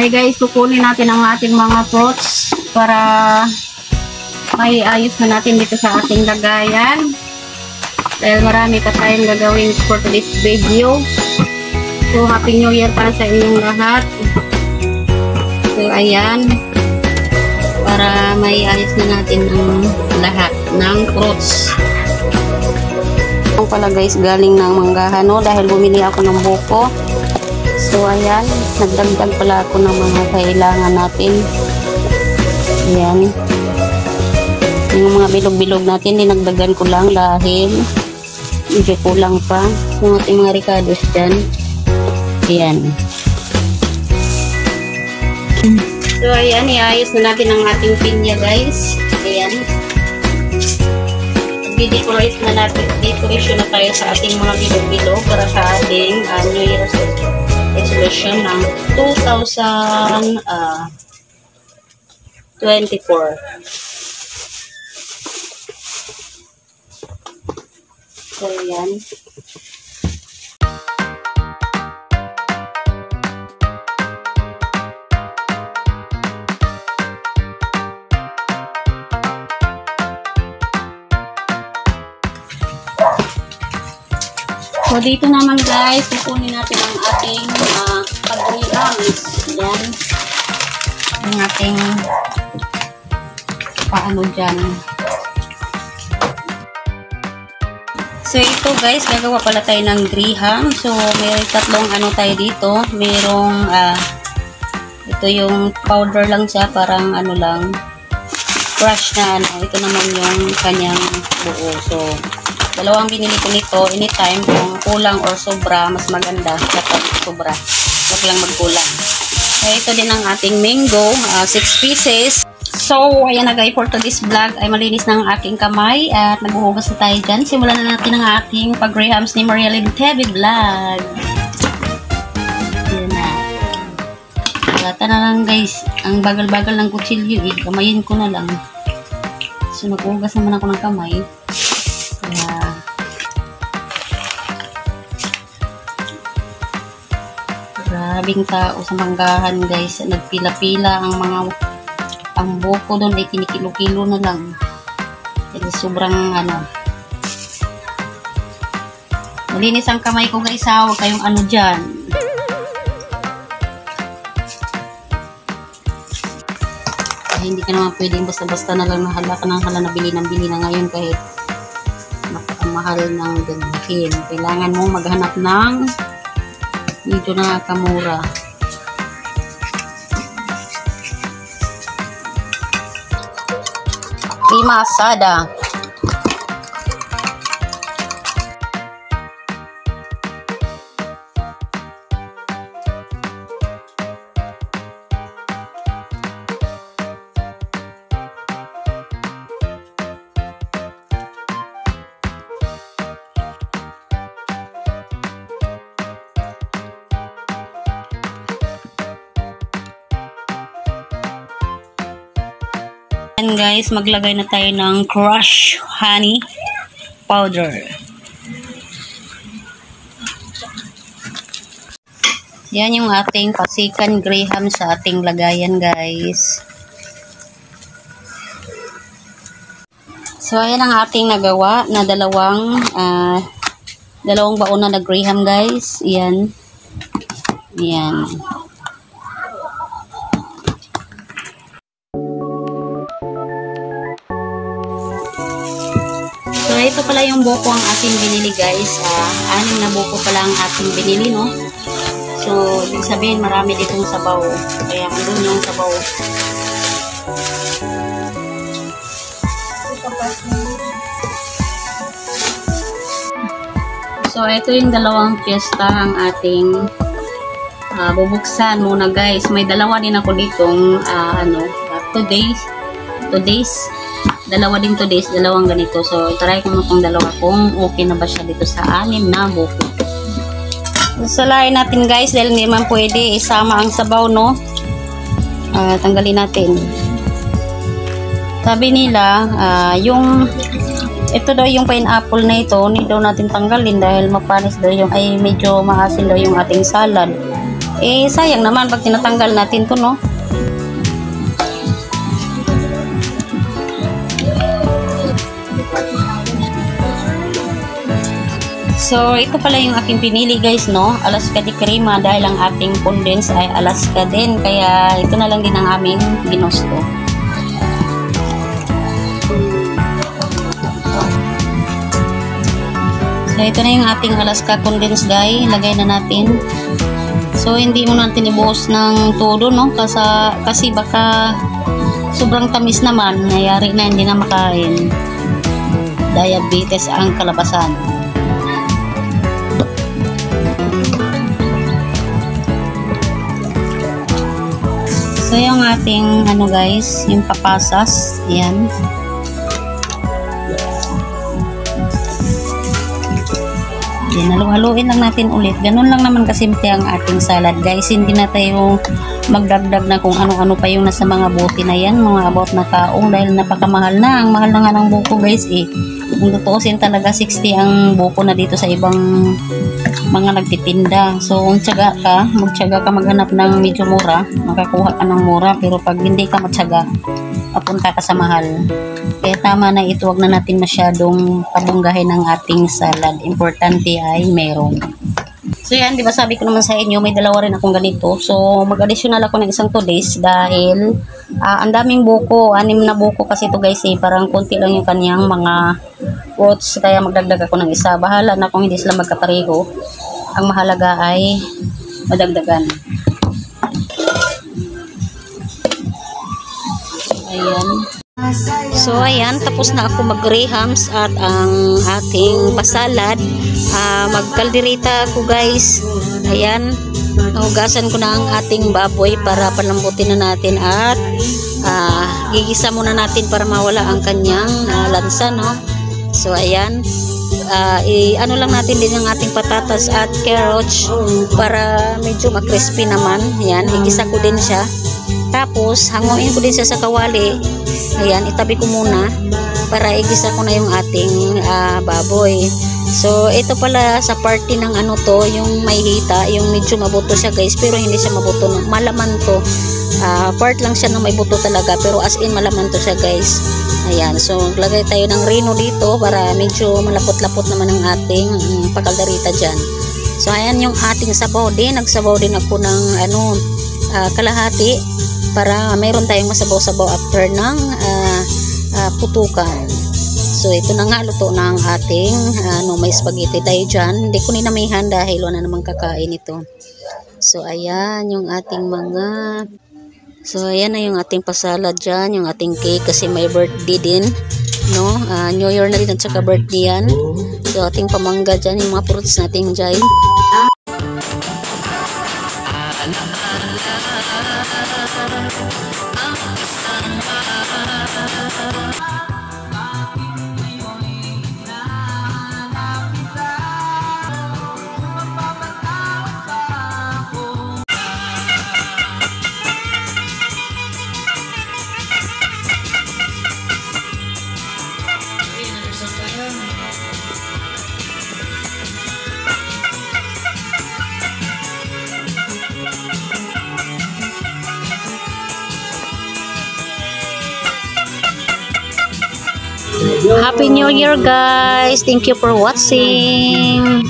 Okay guys, kukunin natin ang ating mga fruits para may ayos na natin dito sa ating lagayan. Dahil marami pa tayong gagawin for today's video. So, Happy New Year para sa inyong lahat. So, ayan. Para may ayos na natin ang lahat ng fruits. Ito pala guys, galing ng manggahan, no? Dahil bumili ako ng buko. So, ayan. Nagdagdag pala ako ng mga kailangan natin. Ayan. Yung mga bilog-bilog natin, dinagdagan ko lang dahil medyo kulang pa. Yung ating mga ricados dyan. Ayan. So, ayan. Iayos na natin ang ating pinya, guys. Ayan. Decoration na natin. Decoration na tayo sa ating mga bilog-bilog para sa ating New Year's resolution ng 2024. So, ayan. So, dito naman guys, kukunin natin ang ating pag-grams. Ayan. Ang ating paano dyan. So, ito guys, gagawa pala tayo ng graham. So, may tatlong ano tayo dito. Merong, ito yung powder lang siya, parang ano lang, crush na ano. Ito naman yung kanyang buo. So, dalawang binili ko nito. Anytime, kung kulang or sobra, mas maganda. Dapat sobra. Huwag lang magkulang. So, ito din ang ating mango, 6 pieces. So, ayan na guys, for today's vlog ay malinis ng aking kamay at naghuhugas na tayo dyan. Simulan na natin ang aking pag-grahams ni Marielyn TV Vlog. Ayan na. Lata na lang guys, ang bagal-bagal ng kutsilyo eh. Kamayin ko na lang. So, naghuhugas naman ako ng kamay. Kaya, grabing tao sa manggahan guys. Nagpila-pila ang buko doon ay kinikilo-kilo na lang. Kasi sobrang ano. Malinis ang kamay ko guys ha. Huwag kayong ano dyan. Ay, hindi ka naman pwedeng basta-basta na lang nahala ka ng hala na bili na ngayon kahit napakamahal ng ganyan. Kailangan mo maghanap ng medyo nakakamura. Masada. And guys, maglagay na tayo ng crush honey powder. Yan yung ating pasikan graham sa ating lagayan guys. So ayan ang ating nagawa na dalawang baon na graham guys. Yan. Yan. So, ito pala yung buko ang ating binili guys. 6 na buko pala ang ating binili, no? So, ibig sabihin marami ditong sabaw. Kaya andun yung sabaw. So, ito yung dalawang piyesta ang ating bubuksan muna guys. May dalawa din ako ditong 2 days. Dalawa din 2 days, dalawang ganito. So, try ko na itong dalawa kung okay na ba siya dito sa 6 na buko. Salain natin guys dahil hindi man pwede isama ang sabaw, no? Tanggalin natin. Sabi nila, ito daw yung pineapple na ito, hindi daw natin tanggalin dahil mapanis daw yung, ay medyo maasin daw yung ating salad. Eh, sayang naman pag tinatanggal natin to, no? So, ito pala yung aking pinili guys, no? Alaska de Crema dahil ang ating condense ay Alaska din. Kaya ito na lang din ang aming ginusto. So, ito na yung ating Alaska condense guys. Lagay na natin. So, hindi mo natin ibuhos ng todo, no? Kasi baka sobrang tamis naman. Nayari na, hindi na makain. Diabetes ang kalabasan. So, yung ating, ano guys, yung papasas, yan. Yan, halu-haluin lang natin ulit. Ganun lang naman kasimple ang ating salad, guys. Hindi na tayo magdagdag na kung ano-ano pa yung nasa mga bote na yan, mga about na kaong, dahil napakamahal na. Ang mahal na nga ng buko, guys, eh. Kung tutuusin talaga, 60 ang buko na dito sa ibang mga nagtitinda. So, kung magtiyaga ka maghanap ng medyo mura, makakuha ka ng mura. Pero pag hindi ka matyaga, papunta ka sa mahal. Kaya tama na ito, wag na natin masyadong pabunggahin ng ating salad. Importante ay meron. So, yan, di ba sabi ko naman sa inyo, may dalawa rin akong ganito. So, mag-additional ako ng isang 2 days dahil ang daming buko, 6 na buko kasi ito guys eh. Parang konti lang yung kanyang mga fruits, kaya magdagdag ako ng isa. Bahala na kung hindi sila magkapareho. Ang mahalaga ay madagdagan. Ayan. So, ayan. Tapos na ako mag-rehams at ang ating pasalad. Magkalderita ako guys. Ayan. Nahugasan ko na ang ating baboy para palambutin na natin at gigisa muna natin para mawala ang kanyang lansa, no? So, ayan. Ano lang natin din ang ating patatas at carrots para medyo makrispy naman. Ayan, igisa ko din siya. Tapos, hanguin ko din siya sa kawali. Ayan, itabi ko muna para igisa ko na yung ating baboy. So, ito pala sa party ng ano to, yung may hita, yung medyo mabuto siya guys, pero hindi siya mabuto. Malaman to. Part lang siya ng may buto talaga, pero as in malaman to siya guys. Ayan, so maglagay tayo ng reno dito para medyo malapot-lapot naman ang ating pakalderita dyan. So, ayan yung ating sabaw din. Nagsabaw din ako ng kalahati para mayroon tayong masabaw-sabaw after ng putukan. So, ito na nga, luto na ang ating may spaghetti tayo dyan. Hindi ko ninamihan dahil wala namang kakain ito. So, ayan yung ating So, ayan na yung ating pasalad dyan, yung ating cake kasi may birthday din, no? New Year na din at saka birthday yan. So, ating pamangga dyan, yung mga fruits natin dyan. Happy New Year guys! Thank you for watching!